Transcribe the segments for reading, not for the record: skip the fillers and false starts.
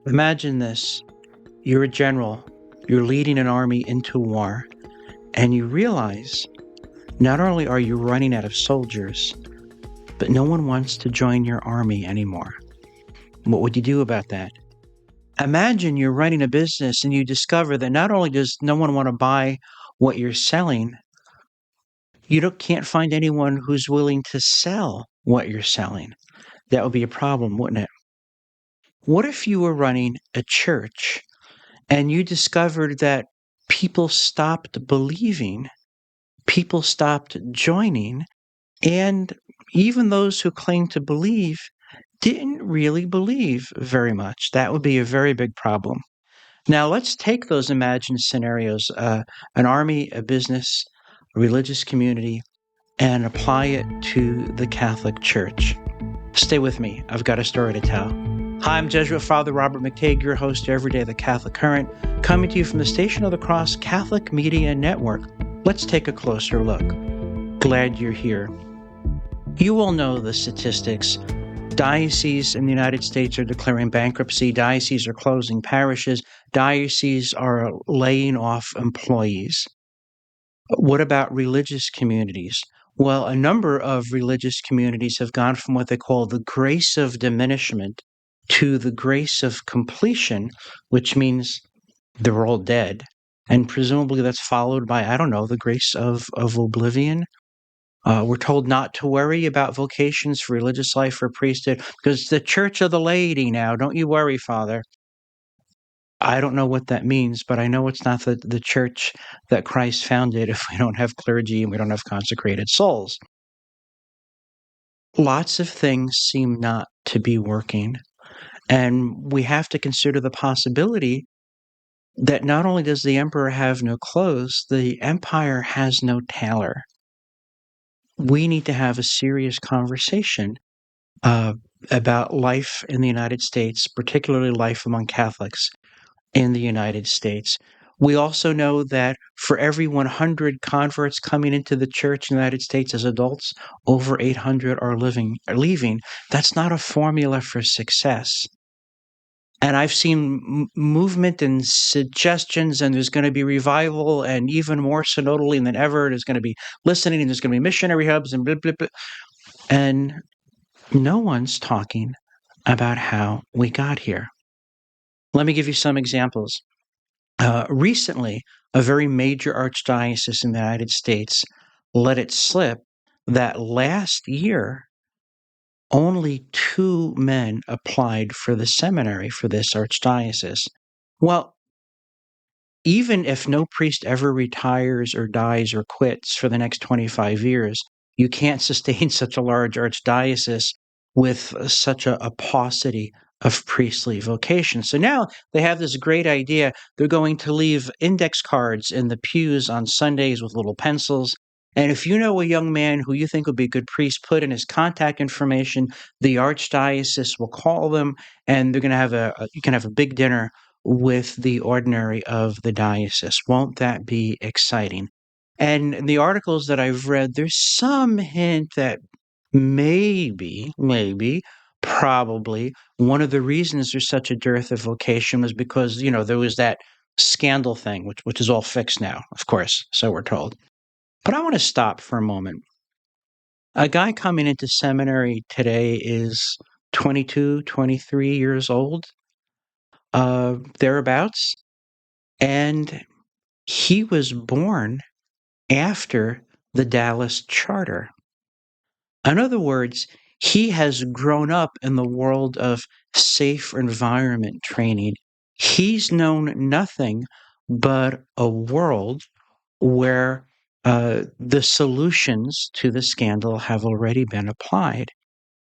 Imagine this. You're a general, you're leading an army into war, and you realize not only are you running out of soldiers, but no one wants to join your army anymore. What would you do about that? Imagine you're running a business and you discover that not only does no one want to buy what you're selling, can't find anyone who's willing to sell what you're selling. That would be a problem, wouldn't it? What if you were running a church and you discovered that people stopped believing, people stopped joining, and even those who claimed to believe didn't really believe very much? That would be a very big problem. Now, let's take those imagined scenarios, an army, a business, a religious community, and apply it to the Catholic Church. Stay with me. I've got a story to tell. Hi, I'm Jesuit Father Robert McTeigue, your host every day of the Catholic Current, coming to you from the Station of the Cross Catholic Media Network. Let's take a closer look. Glad you're here. You all know the statistics. Dioceses in the United States are declaring bankruptcy. Dioceses are closing parishes. Dioceses are laying off employees. What about religious communities? Well, a number of religious communities have gone from what they call the grace of diminishment to the grace of completion, which means they're all dead. And presumably that's followed by, I don't know, the grace of oblivion. We're told not to worry about vocations for religious life or priesthood because it's the church of the laity now. Don't you worry, Father. I don't know what that means, but I know it's not the church that Christ founded if we don't have clergy and we don't have consecrated souls. Lots of things seem not to be working. And we have to consider the possibility that not only does the emperor have no clothes, the empire has no tailor. We need to have a serious conversation uh, about life in the United States, particularly life among Catholics in the United States. We also know that for every 100 converts coming into the church in the United States as adults, over 800 are leaving. That's not a formula for success. And I've seen movement and suggestions, and there's going to be revival, and even more synodally than ever. There's going to be listening, and there's going to be missionary hubs, and blah, blah, blah. And no one's talking about how we got here. Let me give you some examples. Recently, a very major archdiocese in the United States let it slip that last year only 2 men applied for the seminary for this archdiocese. Well, even if no priest ever retires or dies or quits for the next 25 years, you can't sustain such a large archdiocese with such a paucity of priestly vocation. So now they have this great idea. They're going to leave index cards in the pews on Sundays with little pencils. And if you know a young man who you think would be a good priest, put in his contact information. The archdiocese will call them, and they're going to have you can have a big dinner with the ordinary of the diocese. Won't that be exciting? And in the articles that I've read, there's some hint that maybe, probably one of the reasons there's such a dearth of vocation was because, there was that scandal thing, which is all fixed now, of course, so we're told. But I want to stop for a moment. A guy coming into seminary today is 22, 23 years old, thereabouts. And he was born after the Dallas Charter. In other words, he has grown up in the world of safe environment training. He's known nothing but a world where the solutions to the scandal have already been applied.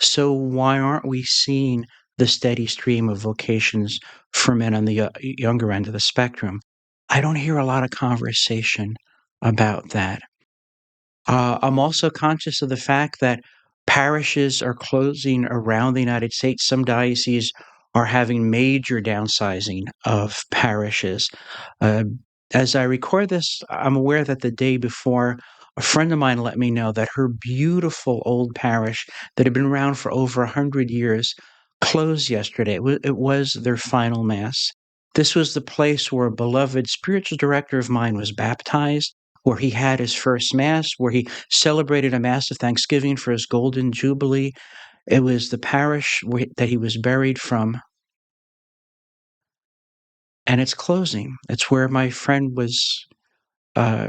So why aren't we seeing the steady stream of vocations for men on the younger end of the spectrum? I don't hear a lot of conversation about that. I'm also conscious of the fact that parishes are closing around the United States. Some dioceses are having major downsizing of parishes. Uh, as I record this, I'm aware that the day before, a friend of mine let me know that her beautiful old parish that had been around for over 100 years closed yesterday. It was their final mass. This was the place where a beloved spiritual director of mine was baptized, where he had his first mass, where he celebrated a mass of thanksgiving for his golden jubilee. It was the parish that he was buried from, and it's closing. It's where my friend uh,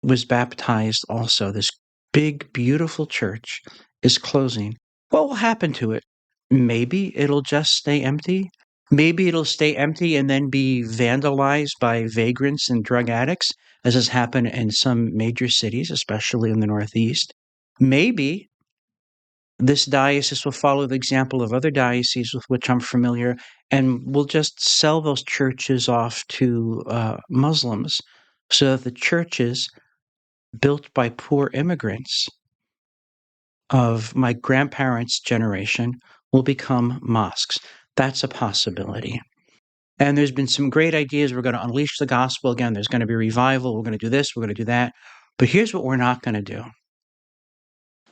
was baptized also. This big, beautiful church is closing. What will happen to it? Maybe it'll just stay empty. Maybe it'll stay empty and then be vandalized by vagrants and drug addicts, as has happened in some major cities, especially in the Northeast. Maybe this diocese will follow the example of other dioceses with which I'm familiar, and will just sell those churches off to Muslims so that the churches built by poor immigrants of my grandparents' generation will become mosques. That's a possibility. And there's been some great ideas. We're going to unleash the gospel again. There's going to be revival. We're going to do this. We're going to do that. But here's what we're not going to do.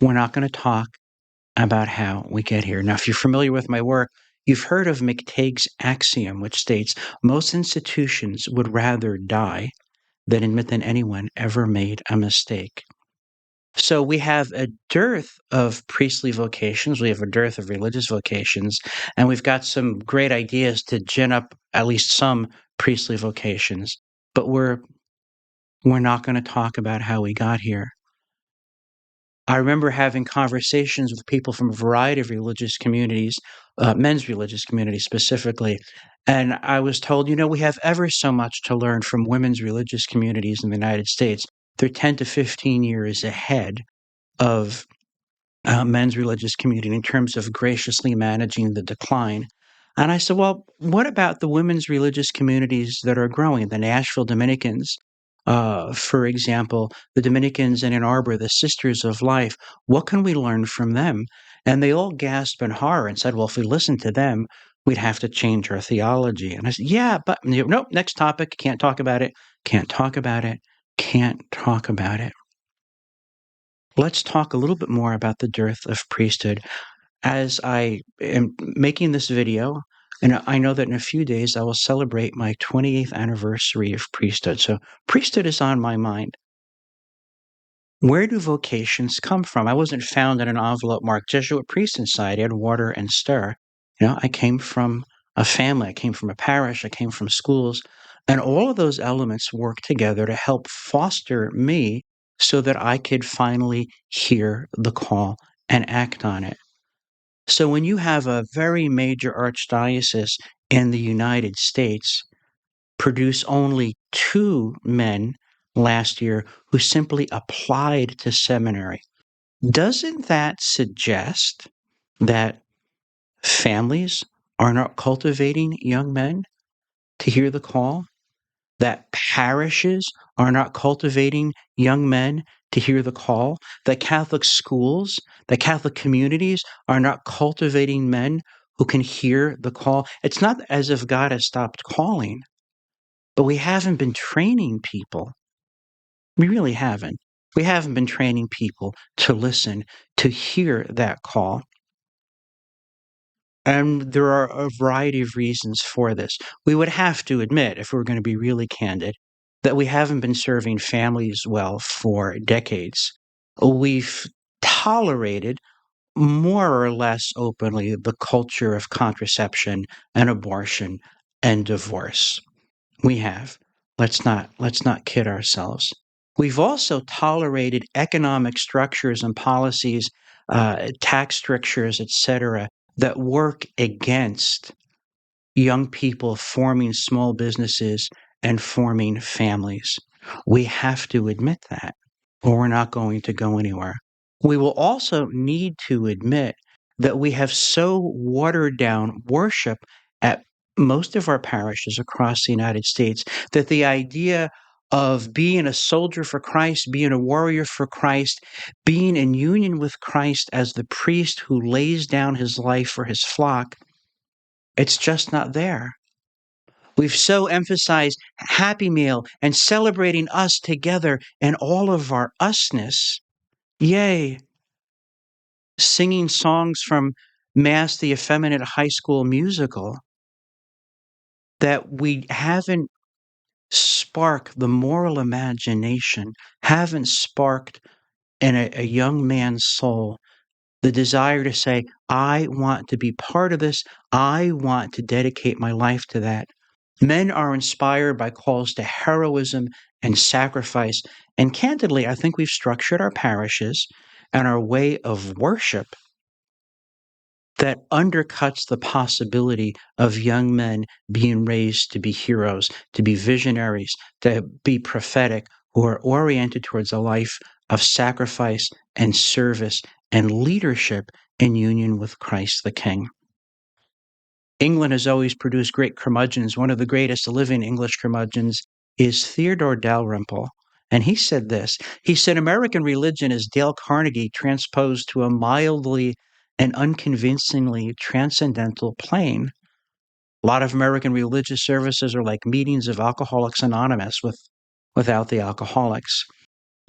We're not going to talk about how we get here. Now, if you're familiar with my work, you've heard of McTeige's axiom, which states most institutions would rather die than admit that anyone ever made a mistake. So we have a dearth of priestly vocations. We have a dearth of religious vocations, and we've got some great ideas to gin up at least some priestly vocations. But we're not going to talk about how we got here. I remember having conversations with people from a variety of religious communities, men's religious communities specifically, and I was told, we have ever so much to learn from women's religious communities in the United States. They're 10 to 15 years ahead of men's religious community in terms of graciously managing the decline. And I said, well, what about the women's religious communities that are growing? The Nashville Dominicans, for example, the Dominicans in Ann Arbor, the Sisters of Life, what can we learn from them? And they all gasped in horror and said, well, if we listened to them, we'd have to change our theology. And I said, yeah, but nope, next topic, can't talk about it, can't talk about it, can't talk about it. Let's talk a little bit more about the dearth of priesthood. As I am making this video, and I know that in a few days I will celebrate my 28th anniversary of priesthood. So priesthood is on my mind. Where do vocations come from? I wasn't found in an envelope marked Jesuit priest inside. I had water and stir. I came from a family. I came from a parish. I came from schools. And all of those elements work together to help foster me so that I could finally hear the call and act on it. So when you have a very major archdiocese in the United States produce only 2 men last year who simply applied to seminary, doesn't that suggest that families are not cultivating young men to hear the call? That parishes are not cultivating young men to hear the call? That Catholic schools, that Catholic communities are not cultivating men who can hear the call? It's not as if God has stopped calling, but we haven't been training people. We really haven't. We haven't been training people to listen, to hear that call. And there are a variety of reasons for this. We would have to admit, if we're going to be really candid, that we haven't been serving families well for decades. We've tolerated more or less openly the culture of contraception and abortion and divorce. We have. Let's not kid ourselves. We've also tolerated economic structures and policies, tax strictures, etc., that work against young people forming small businesses and forming families. We have to admit that, or we're not going to go anywhere. We will also need to admit that we have so watered down worship at most of our parishes across the United States that the idea of being a soldier for Christ, being a warrior for Christ, being in union with Christ as the priest who lays down his life for his flock, it's just not there. We've so emphasized Happy Meal and celebrating us together and all of our usness. Yay. Singing songs from Mass the effeminate high school musical, that we haven't sparked the moral imagination, haven't sparked in a young man's soul the desire to say, I want to be part of this. I want to dedicate my life to that. Men are inspired by calls to heroism and sacrifice. And candidly, I think we've structured our parishes and our way of worship that undercuts the possibility of young men being raised to be heroes, to be visionaries, to be prophetic, who are oriented towards a life of sacrifice and service and leadership in union with Christ the King. England has always produced great curmudgeons. One of the greatest living English curmudgeons is Theodore Dalrymple. And he said this. He said, American religion is Dale Carnegie transposed to a mildly and unconvincingly transcendental plane. A lot of American religious services are like meetings of Alcoholics Anonymous without the alcoholics.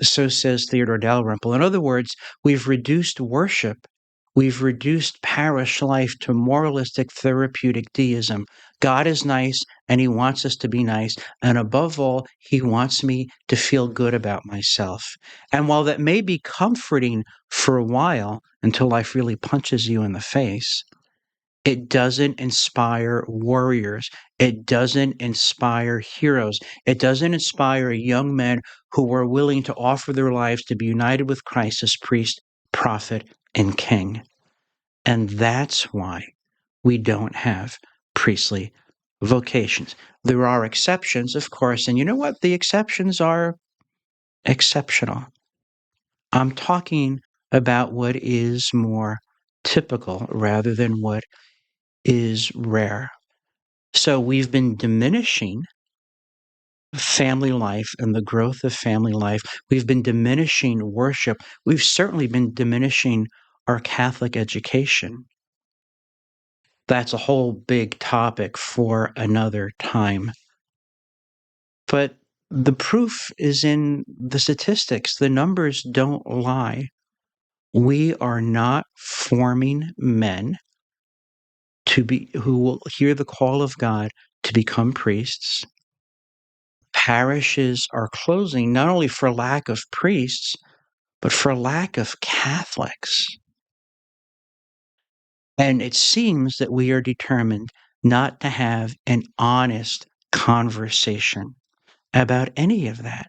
So says Theodore Dalrymple. In other words, we've reduced worship, we've reduced parish life to moralistic therapeutic deism. God is nice and he wants us to be nice. And above all, he wants me to feel good about myself. And while that may be comforting for a while until life really punches you in the face, it doesn't inspire warriors. It doesn't inspire heroes. It doesn't inspire young men who are willing to offer their lives to be united with Christ as priest, prophet, and king. And that's why we don't have priestly vocations. There are exceptions, of course, and you know what? The exceptions are exceptional. I'm talking about what is more typical rather than what is rare. So we've been diminishing family life and the growth of family life. We've been diminishing worship. We've certainly been diminishing our Catholic education. That's a whole big topic for another time. But the proof is in the statistics. The numbers don't lie. We are not forming men who will hear the call of God to become priests. Parishes are closing not only for lack of priests, but for lack of Catholics. And it seems that we are determined not to have an honest conversation about any of that.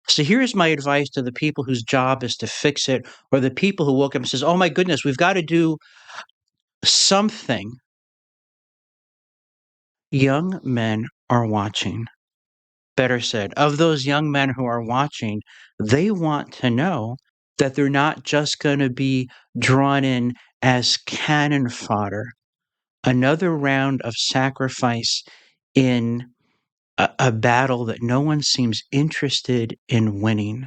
So here's my advice to the people whose job is to fix it, or the people who woke up and says, oh my goodness, we've got to do something. Young men are watching. Better said, of those young men who are watching, they want to know that they're not just going to be drawn in as cannon fodder, another round of sacrifice in a battle that no one seems interested in winning.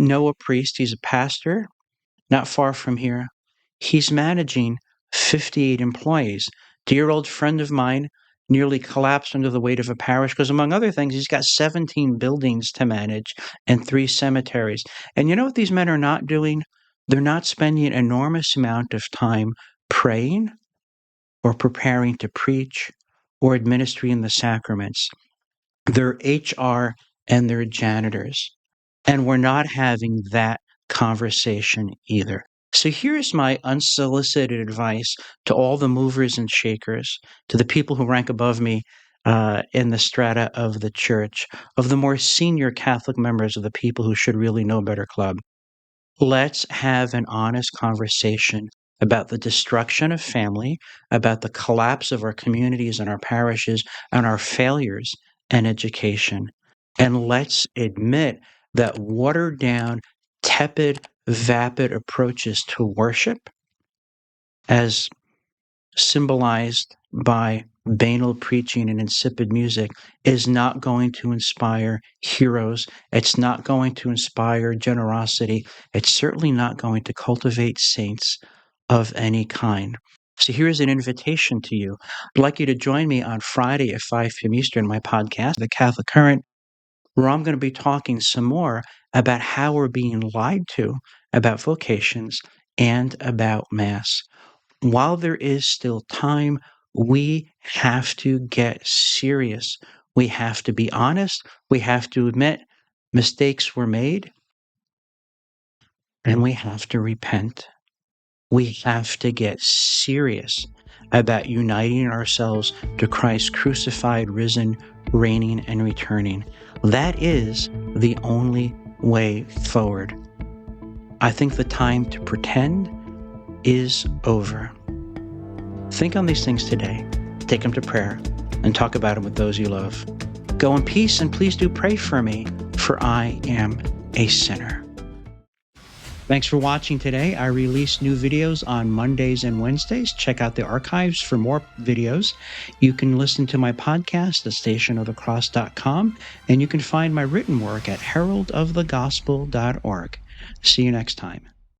know a priest, he's a pastor, not far from here. He's managing 58 employees. Dear old friend of mine nearly collapsed under the weight of a parish because, among other things, he's got 17 buildings to manage and 3 cemeteries. And you know what these men are not doing? They're not spending an enormous amount of time praying or preparing to preach or administering the sacraments. They're HR and they're janitors. And we're not having that conversation either. So here's my unsolicited advice to all the movers and shakers, to the people who rank above me in the strata of the church, of the more senior Catholic members of the people who should really know better club. Let's have an honest conversation about the destruction of family, about the collapse of our communities and our parishes, and our failures in education. And let's admit that watered down, tepid, vapid approaches to worship, as symbolized by banal preaching and insipid music, is not going to inspire heroes. It's not going to inspire generosity. It's certainly not going to cultivate saints of any kind. So here's an invitation to you. I'd like you to join me on Friday at 5 p.m. Eastern, my podcast, The Catholic Current, where I'm going to be talking some more about how we're being lied to about vocations and about Mass. While there is still time, we have to get serious. We have to be honest. We have to admit mistakes were made, and we have to repent. We have to get serious about uniting ourselves to Christ crucified, risen, reigning, and returning. That is the only way forward. I think the time to pretend is over. Think on these things today, take them to prayer, and talk about them with those you love. Go in peace, and please do pray for me, for I am a sinner. Thanks for watching today. I release new videos on Mondays and Wednesdays. Check out the archives for more videos. You can listen to my podcast at stationofthecross.com, and you can find my written work at heraldofthegospel.org. See you next time.